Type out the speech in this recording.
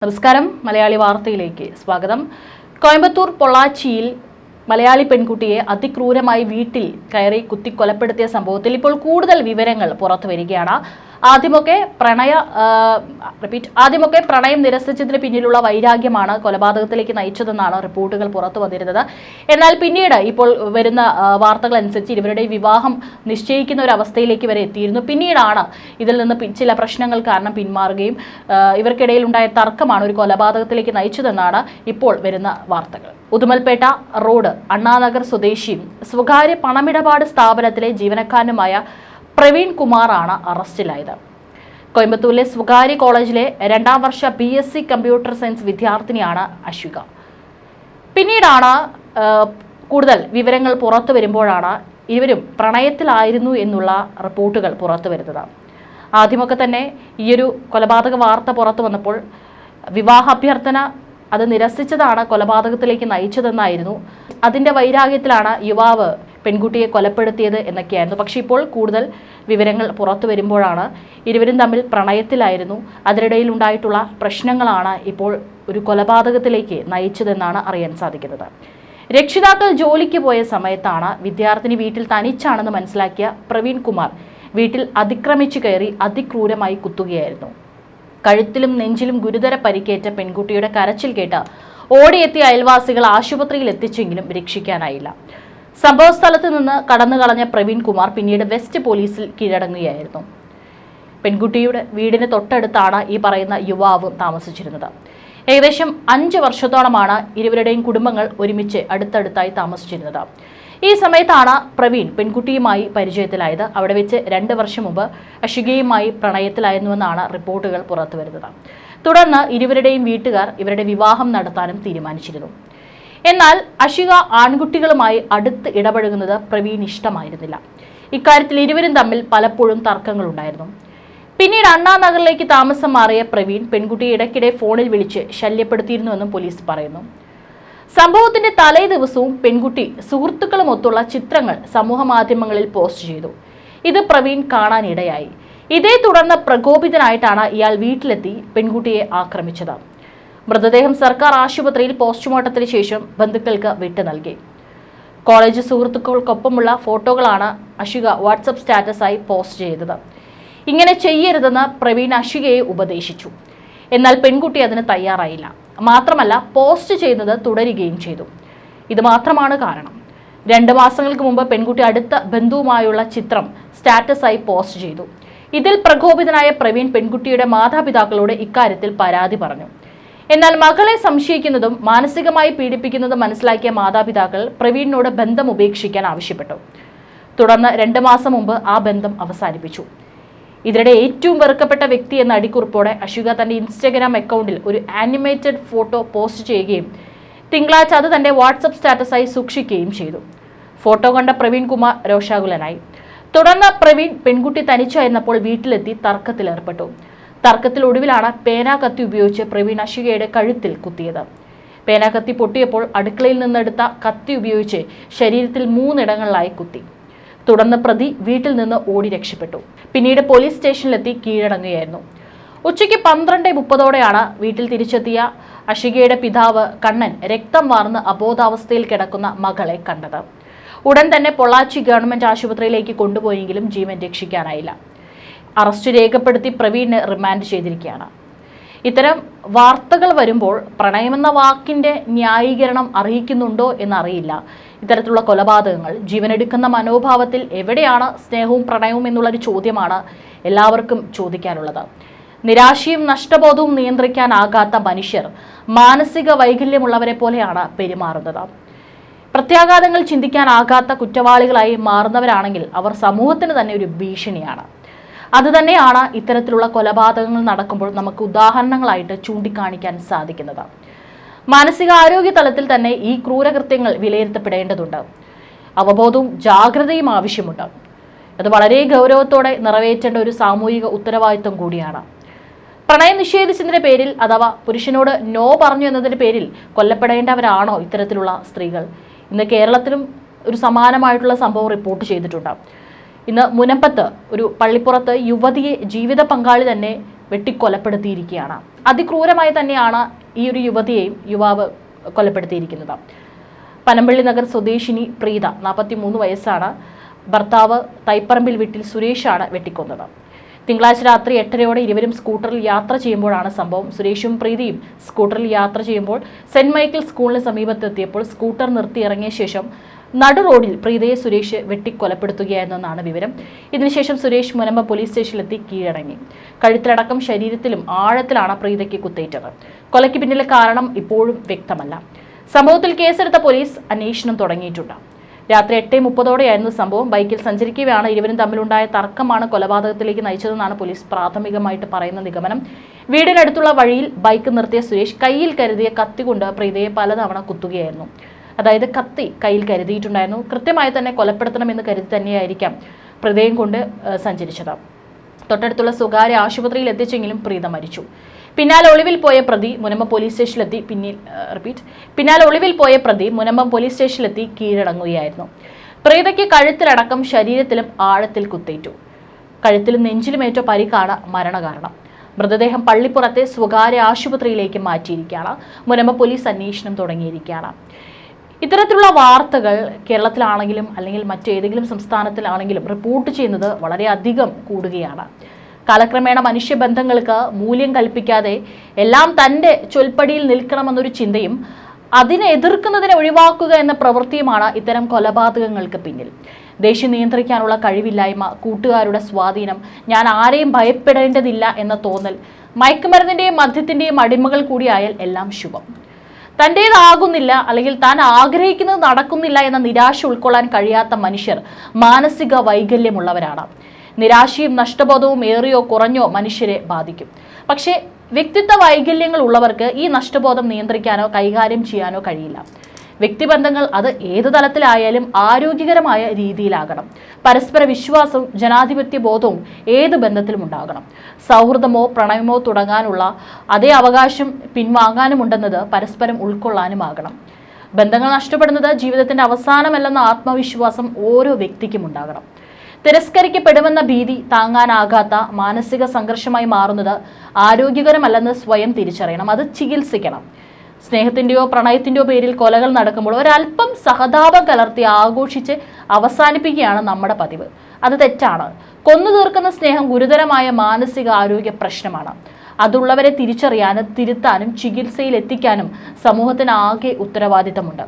നമസ്കാരം മലയാളി വാർത്തയിലേക്ക് സ്വാഗതം. കോയമ്പത്തൂർ പൊള്ളാച്ചിയിൽ മലയാളി പെൺകുട്ടിയെ അതിക്രൂരമായി വീട്ടിൽ കയറി കുത്തിക്കൊലപ്പെടുത്തിയ സംഭവത്തിൽ ഇപ്പോൾ കൂടുതൽ വിവരങ്ങൾ പുറത്തുവരികയാണ്. ആദ്യമൊക്കെ പ്രണയം നിരസിച്ചതിന് പിന്നിലുള്ള വൈരാഗ്യമാണ് കൊലപാതകത്തിലേക്ക് നയിച്ചതെന്നാണ് റിപ്പോർട്ടുകൾ പുറത്തു വന്നിരുന്നത്. എന്നാൽ പിന്നീട് ഇപ്പോൾ വരുന്ന വാർത്തകൾ അനുസരിച്ച് ഇവരുടെ വിവാഹം നിശ്ചയിക്കുന്ന ഒരു അവസ്ഥയിലേക്ക് വരെ എത്തിയിരുന്നു. പിന്നീടാണ് ഇതിൽ നിന്ന് ചില പ്രശ്നങ്ങൾ കാരണം പിന്മാറുകയും ഇവർക്കിടയിൽ ഉണ്ടായ തർക്കമാണ് ഒരു കൊലപാതകത്തിലേക്ക് നയിച്ചതെന്നാണ് ഇപ്പോൾ വരുന്ന വാർത്തകൾ. ഉദുമൽപേട്ട റോഡ് അണ്ണാനഗർ സ്വദേശിയും സ്വകാര്യ പണമിടപാട് സ്ഥാപനത്തിലെ ജീവനക്കാരനുമായ പ്രവീൺ കുമാറാണ് അറസ്റ്റിലായത്. കോയമ്പത്തൂരിലെ സ്വകാര്യ കോളേജിലെ 2ാം വർഷ BSc കമ്പ്യൂട്ടർ സയൻസ് വിദ്യാർത്ഥിനിയാണ് അശ്വിക. പിന്നീടാണ് കൂടുതൽ വിവരങ്ങൾ പുറത്തു വരുമ്പോഴാണ് ഇരുവരും പ്രണയത്തിലായിരുന്നു എന്നുള്ള റിപ്പോർട്ടുകൾ പുറത്തു വരുന്നത്. ആദ്യമൊക്കെ തന്നെ ഈയൊരു കൊലപാതക വാർത്ത പുറത്തു വന്നപ്പോൾ വിവാഹാഭ്യർത്ഥന അത് നിരസിച്ചതാണ് കൊലപാതകത്തിലേക്ക് നയിച്ചതെന്നായിരുന്നു. അതിൻ്റെ വൈരാഗ്യത്തിലാണ് യുവാവ് പെൺകുട്ടിയെ കൊലപ്പെടുത്തിയത് എന്നൊക്കെയായിരുന്നു. പക്ഷേ ഇപ്പോൾ കൂടുതൽ വിവരങ്ങൾ പുറത്തു വരുമ്പോഴാണ് ഇരുവരും തമ്മിൽ പ്രണയത്തിലായിരുന്നു, അതിനിടയിൽ ഉണ്ടായിട്ടുള്ള പ്രശ്നങ്ങളാണ് ഇപ്പോൾ ഒരു കൊലപാതകത്തിലേക്ക് നയിച്ചതെന്നാണ് അറിയാൻ സാധിക്കുന്നത്. രക്ഷിതാക്കൾ ജോലിക്ക് പോയ സമയത്താണ് വിദ്യാർത്ഥിനി വീട്ടിൽ തനിച്ചാണെന്ന് മനസ്സിലാക്കിയ പ്രവീൺ കുമാർ വീട്ടിൽ അതിക്രമിച്ചു കയറി അതിക്രൂരമായി കുത്തുകയായിരുന്നു. കഴുത്തിലും നെഞ്ചിലും ഗുരുതര പരിക്കേറ്റ പെൺകുട്ടിയുടെ കരച്ചിൽ കേട്ട് ഓടിയെത്തിയ അയൽവാസികൾ ആശുപത്രിയിൽ എത്തിച്ചെങ്കിലും രക്ഷിക്കാനായില്ല. സംഭവസ്ഥലത്ത് നിന്ന് കടന്നു കളഞ്ഞ പ്രവീൺ കുമാർ പിന്നീട് വെസ്റ്റ് പോലീസിൽ കീഴടങ്ങുകയായിരുന്നു. പെൺകുട്ടിയുടെ വീടിന് തൊട്ടടുത്താണ് ഈ പറയുന്ന യുവാവും താമസിച്ചിരുന്നത്. ഏകദേശം 5 വർഷത്തോളമാണ് ഇരുവരുടെയും കുടുംബങ്ങൾ ഒരുമിച്ച് അടുത്തടുത്തായി താമസിച്ചിരുന്നത്. ഈ സമയത്താണ് പ്രവീൺ പെൺകുട്ടിയുമായി പരിചയത്തിലായത്. അവിടെ വെച്ച് 2 വർഷം മുമ്പ് അശ്വികയുമായി പ്രണയത്തിലായിരുന്നുവെന്നാണ് റിപ്പോർട്ടുകൾ പുറത്തു വരുന്നത്. തുടർന്ന് ഇരുവരുടെയും വീട്ടുകാർ ഇവരുടെ വിവാഹം നടത്താനും തീരുമാനിച്ചിരുന്നു. എന്നാൽ അശ്വിക ആൺകുട്ടികളുമായി അടുത്ത് ഇടപഴകുന്നത് പ്രവീൺ ഇഷ്ടമായിരുന്നില്ല. ഇക്കാര്യത്തിൽ ഇരുവരും തമ്മിൽ പലപ്പോഴും തർക്കങ്ങളുണ്ടായിരുന്നു. പിന്നീട് അണ്ണാനഗറിലേക്ക് താമസം മാറിയ പ്രവീൺ പെൺകുട്ടിയെ ഇടയ്ക്കിടെ ഫോണിൽ വിളിച്ച് ശല്യപ്പെടുത്തിയിരുന്നുവെന്നും പോലീസ് പറയുന്നു. സംഭവത്തിന്റെ തലേ ദിവസവും പെൺകുട്ടി സുഹൃത്തുക്കളുമൊത്തുള്ള ചിത്രങ്ങൾ സമൂഹ മാധ്യമങ്ങളിൽ പോസ്റ്റ് ചെയ്തു. ഇത് പ്രവീൺ കാണാനിടയായി. ഇതേ തുടർന്ന് പ്രകോപിതനായിട്ടാണ് ഇയാൾ വീട്ടിലെത്തി പെൺകുട്ടിയെ ആക്രമിച്ചത്. മൃതദേഹം സർക്കാർ ആശുപത്രിയിൽ പോസ്റ്റ്മോർട്ടത്തിന് ശേഷം ബന്ധുക്കൾക്ക് വിട്ടു നൽകി. കോളേജ് സുഹൃത്തുക്കൾക്കൊപ്പമുള്ള ഫോട്ടോകളാണ് അശ്വിക വാട്സപ്പ് സ്റ്റാറ്റസായി പോസ്റ്റ് ചെയ്തത്. ഇങ്ങനെ ചെയ്യരുതെന്ന് പ്രവീൺ അശ്വികയെ ഉപദേശിച്ചു. എന്നാൽ പെൺകുട്ടി അതിന് തയ്യാറായില്ല. മാത്രമല്ല പോസ്റ്റ് ചെയ്യുന്നത് തുടരുകയും ചെയ്തു. ഇത് മാത്രമാണ് കാരണം. 2 മാസങ്ങൾക്ക് മുമ്പ് പെൺകുട്ടി അടുത്ത ബന്ധുവുമായുള്ള ചിത്രം സ്റ്റാറ്റസായി പോസ്റ്റ് ചെയ്തു. ഇതിൽ പ്രകോപിതനായ പ്രവീൺ പെൺകുട്ടിയുടെ മാതാപിതാക്കളോട് ഇക്കാര്യത്തിൽ പരാതി പറഞ്ഞു. എന്നാൽ മകളെ സംശയിക്കുന്നതും മാനസികമായി പീഡിപ്പിക്കുന്നതും മനസ്സിലാക്കിയ മാതാപിതാക്കൾ പ്രവീണിനോട് ബന്ധം ഉപേക്ഷിക്കാൻ ആവശ്യപ്പെട്ടു. തുടർന്ന് 2 മാസം മുമ്പ് ആ ബന്ധം അവസാനിപ്പിച്ചു. ഇതിനിടെ ഏറ്റവും വെറുക്കപ്പെട്ട വ്യക്തി എന്ന അടിക്കുറിപ്പോടെ അശ്വിക തന്റെ ഇൻസ്റ്റഗ്രാം അക്കൗണ്ടിൽ ഒരു ആനിമേറ്റഡ് ഫോട്ടോ പോസ്റ്റ് ചെയ്യുകയും തിങ്കളാഴ്ച അത് തന്റെ വാട്സപ്പ് സ്റ്റാറ്റസായി സൂക്ഷിക്കുകയും ചെയ്തു. ഫോട്ടോ കണ്ട പ്രവീൺ കുമാർ രോഷാകുലനായി. തുടർന്ന് പ്രവീൺ പെൺകുട്ടി തനിച്ചായിരുന്നപ്പോൾ വീട്ടിലെത്തി തർക്കത്തിലേർപ്പെട്ടു. തർക്കത്തിലൊടുവിലാണ് പേനാകത്തി ഉപയോഗിച്ച് പ്രവീൺ അശ്വികയുടെ കഴുത്തിൽ കുത്തിയത്. പേനാകത്തി പൊട്ടിയപ്പോൾ അടുക്കളയിൽ നിന്നെടുത്ത കത്തി ഉപയോഗിച്ച് ശരീരത്തിൽ 3 ഇടങ്ങളിലായി കുത്തി. തുടർന്ന് പ്രതി വീട്ടിൽ നിന്ന് ഓടി രക്ഷപ്പെട്ടു. പിന്നീട് പോലീസ് സ്റ്റേഷനിലെത്തി കീഴടങ്ങുകയായിരുന്നു. ഉച്ചയ്ക്ക് 12:30 വീട്ടിൽ തിരിച്ചെത്തിയ അശ്വികയുടെ പിതാവ് കണ്ണൻ രക്തം വാർന്ന് അബോധാവസ്ഥയിൽ കിടക്കുന്ന മകളെ കണ്ടത്. ഉടൻ തന്നെ പൊള്ളാച്ചി ഗവൺമെന്റ് ആശുപത്രിയിലേക്ക് കൊണ്ടുപോയെങ്കിലും ജീവൻ രക്ഷിക്കാനായില്ല. അറസ്റ്റ് രേഖപ്പെടുത്തി പ്രവീണിനെ റിമാൻഡ് ചെയ്തിരിക്കുകയാണ്. ഇത്തരം വാർത്തകൾ വരുമ്പോൾ പ്രണയമെന്ന വാക്കിന്റെ ന്യായീകരണം അർഹിക്കുന്നുണ്ടോ എന്നറിയില്ല. ഇത്തരത്തിലുള്ള കൊലപാതകങ്ങൾ ജീവനെടുക്കുന്ന മനോഭാവത്തിൽ എവിടെയാണ് സ്നേഹവും പ്രണയവും എന്നുള്ളൊരു ചോദ്യമാണ് എല്ലാവർക്കും ചോദിക്കാനുള്ളത്. നിരാശയും നഷ്ടബോധവും നിയന്ത്രിക്കാനാകാത്ത മനുഷ്യർ മാനസിക വൈകല്യമുള്ളവരെ പോലെയാണ് പെരുമാറുന്നത്. പ്രത്യാഘാതങ്ങൾ ചിന്തിക്കാനാകാത്ത കുറ്റവാളികളായി മാറുന്നവരാണെങ്കിൽ അവർ സമൂഹത്തിന് തന്നെ ഒരു ഭീഷണിയാണ്. അതുതന്നെയാണ് ഇത്തരത്തിലുള്ള കൊലപാതകങ്ങൾ നടക്കുമ്പോൾ നമുക്ക് ഉദാഹരണങ്ങളായിട്ട് ചൂണ്ടിക്കാണിക്കാൻ സാധിക്കുന്നത്. മാനസികാരോഗ്യ തലത്തിൽ തന്നെ ഈ ക്രൂരകൃത്യങ്ങൾ വിലയിരുത്തപ്പെടേണ്ടതുണ്ട്. അവബോധവും ജാഗ്രതയും ആവശ്യമുണ്ട്. അത് വളരെ ഗൗരവത്തോടെ നിറവേറ്റേണ്ട ഒരു സാമൂഹിക ഉത്തരവാദിത്വം കൂടിയാണ്. പ്രണയം നിഷേധിച്ചതിന്റെ പേരിൽ അഥവാ പുരുഷനോട് നോ പറഞ്ഞു എന്നതിന്റെ പേരിൽ കൊല്ലപ്പെടേണ്ടവരാണോ ഇത്തരത്തിലുള്ള സ്ത്രീകൾ? ഇന്ന് കേരളത്തിലും ഒരു സമാനമായിട്ടുള്ള സംഭവം റിപ്പോർട്ട് ചെയ്തിട്ടുണ്ട്. ഇന്ന് മുനമ്പത്ത് ഒരു പള്ളിപ്പുറത്ത് യുവതിയെ ജീവിത പങ്കാളി തന്നെ വെട്ടിക്കൊലപ്പെടുത്തിയിരിക്കുകയാണ്. അതിക്രൂരമായി തന്നെയാണ് ഈ ഒരു യുവതിയെയും യുവാവ് കൊലപ്പെടുത്തിയിരിക്കുന്നത്. പനമ്പള്ളി നഗർ സ്വദേശിനി പ്രീത 43 വയസ്സാണ്. ഭർത്താവ് തൈപ്പറമ്പിൽ വീട്ടിൽ സുരേഷാണ് വെട്ടിക്കൊന്നത്. തിങ്കളാഴ്ച രാത്രി 8:30 ഇരുവരും സ്കൂട്ടറിൽ യാത്ര ചെയ്യുമ്പോഴാണ് സംഭവം. സുരേഷും പ്രീതിയും സ്കൂട്ടറിൽ യാത്ര ചെയ്യുമ്പോൾ സെന്റ് മൈക്കിൾ സ്കൂളിന് സമീപത്തെത്തിയപ്പോൾ സ്കൂട്ടർ നിർത്തി ഇറങ്ങിയ ശേഷം നടു റോഡിൽ പ്രീതയെ സുരേഷ് വെട്ടിക്കൊലപ്പെടുത്തുകയായിരുന്നെന്നാണ് വിവരം. ഇതിനുശേഷം സുരേഷ് മുനമ്പം പോലീസ് സ്റ്റേഷനിലെത്തി കീഴടങ്ങി. കഴുത്തിലടക്കം ശരീരത്തിലും ആഴത്തിലാണ് പ്രീതയ്ക്ക് കുത്തേറ്റത്. കൊലയ്ക്ക് പിന്നിലെ കാരണം ഇപ്പോഴും വ്യക്തമല്ല. സംഭവത്തിൽ കേസെടുത്ത പോലീസ് അന്വേഷണം തുടങ്ങിയിട്ടുണ്ട്. രാത്രി 8:30 സംഭവം. ബൈക്കിൽ സഞ്ചരിക്കുകയാണ് ഇരുവരും തമ്മിലുണ്ടായ തർക്കമാണ് കൊലപാതകത്തിലേക്ക് നയിച്ചതെന്നാണ് പോലീസ് പ്രാഥമികമായിട്ട് പറയുന്ന നിഗമനം. വീടിനടുത്തുള്ള വഴിയിൽ ബൈക്ക് നിർത്തിയ സുരേഷ് കയ്യിൽ കരുതിയ കത്തി കൊണ്ട് പ്രീതയെ പലതവണ കുത്തുകയായിരുന്നു. അതായത് കത്തി കയ്യിൽ കരുതിയിട്ടുണ്ടായിരുന്നു. കൃത്യമായി തന്നെ കൊലപ്പെടുത്തണമെന്ന് കരുതി തന്നെയായിരിക്കാം പ്രീതയും കൊണ്ട് സഞ്ചരിച്ചത്. തൊട്ടടുത്തുള്ള സ്വകാര്യ ആശുപത്രിയിൽ എത്തിച്ചെങ്കിലും പ്രീത മരിച്ചു. പിന്നാലെ ഒളിവിൽ പോയ പ്രതി മുനമ്പം പോലീസ് സ്റ്റേഷനിലെത്തി കീഴടങ്ങുകയായിരുന്നു. പ്രീതയ്ക്ക് കഴുത്തിലടക്കം ശരീരത്തിലും ആഴത്തിൽ കുത്തേറ്റു. കഴുത്തിലും നെഞ്ചിലുമേറ്റ പരിക്കാണ് മരണകാരണം. മൃതദേഹം പള്ളിപ്പുറത്തെ സ്വകാര്യ ആശുപത്രിയിലേക്ക് മാറ്റിയിരിക്കുകയാണ്. മുനമ്പം പോലീസ് അന്വേഷണം തുടങ്ങിയിരിക്കുകയാണ്. ഇത്തരത്തിലുള്ള വാർത്തകൾ കേരളത്തിലാണെങ്കിലും അല്ലെങ്കിൽ മറ്റേതെങ്കിലും സംസ്ഥാനത്തിലാണെങ്കിലും റിപ്പോർട്ട് ചെയ്യുന്നത് വളരെയധികം കൂടുകയാണ്. കാലക്രമേണ മനുഷ്യബന്ധങ്ങൾക്ക് മൂല്യം കൽപ്പിക്കാതെ എല്ലാം തൻ്റെ ചൊൽപ്പടിയിൽ നിൽക്കണമെന്നൊരു ചിന്തയും അതിനെ എതിർക്കുന്നതിനെ ഒഴിവാക്കുക എന്ന പ്രവൃത്തിയുമാണ് ഇത്തരം കൊലപാതകങ്ങൾക്ക് പിന്നിൽ. ദേഷ്യം നിയന്ത്രിക്കാനുള്ള കഴിവില്ലായ്മ, കൂട്ടുകാരുടെ സ്വാധീനം, ഞാൻ ആരെയും ഭയപ്പെടേണ്ടതില്ല എന്ന തോന്നൽ, മയക്കുമരുന്നിൻ്റെയും മദ്യത്തിൻ്റെയും അടിമകൾ കൂടിയായാൽ എല്ലാം ശുഭം. തൻ്റേതാകുന്നില്ല അല്ലെങ്കിൽ താൻ ആഗ്രഹിക്കുന്നത് നടക്കുന്നില്ല എന്ന നിരാശ ഉൾക്കൊള്ളാൻ കഴിയാത്ത മനുഷ്യർ മാനസിക വൈകല്യമുള്ളവരാണ്. നിരാശയും നഷ്ടബോധവും ഏറിയോ കുറഞ്ഞോ മനുഷ്യരെ ബാധിക്കും. പക്ഷേ വ്യക്തിത്വ വൈകല്യങ്ങൾ ഉള്ളവർക്ക് ഈ നഷ്ടബോധം നിയന്ത്രിക്കാനോ കൈകാര്യം ചെയ്യാനോ കഴിയില്ല. വ്യക്തിബന്ധങ്ങൾ അത് ഏത് തലത്തിലായാലും ആരോഗ്യകരമായ രീതിയിലാകണം. പരസ്പര വിശ്വാസവും ജനാധിപത്യ ബോധവും ഏത് ബന്ധത്തിലും ഉണ്ടാകണം. സൗഹൃദമോ പ്രണയമോ തുടങ്ങാനുള്ള അതേ അവകാശം പിൻവാങ്ങാനുമുണ്ടെന്നത് പരസ്പരം ഉൾക്കൊള്ളാനുമാകണം. ബന്ധങ്ങൾ നഷ്ടപ്പെടുന്നത് ജീവിതത്തിന്റെ അവസാനമല്ലെന്ന ആത്മവിശ്വാസം ഓരോ വ്യക്തിക്കും ഉണ്ടാകണം. തിരസ്കരിക്കപ്പെടുമെന്ന ഭീതി താങ്ങാനാകാത്ത മാനസിക സംഘർഷമായി മാറുന്നത് ആരോഗ്യകരമല്ലെന്ന് സ്വയം തിരിച്ചറിയണം. അത് ചികിത്സിക്കണം. സ്നേഹത്തിൻ്റെയോ പ്രണയത്തിൻ്റെയോ പേരിൽ കൊലകൾ നടക്കുമ്പോൾ ഒരല്പം സഹതാപം കലർത്തി ആഘോഷിച്ച് അവസാനിപ്പിക്കുകയാണ് നമ്മുടെ പതിവ്. അത് തെറ്റാണ്. കൊന്നു തീർക്കുന്ന സ്നേഹം ഗുരുതരമായ മാനസിക ആരോഗ്യ പ്രശ്നമാണ്. അതുള്ളവരെ തിരിച്ചറിയാനും തിരുത്താനും ചികിത്സയിൽ എത്തിക്കാനും സമൂഹത്തിന് ആകെ ഉത്തരവാദിത്തമുണ്ട്.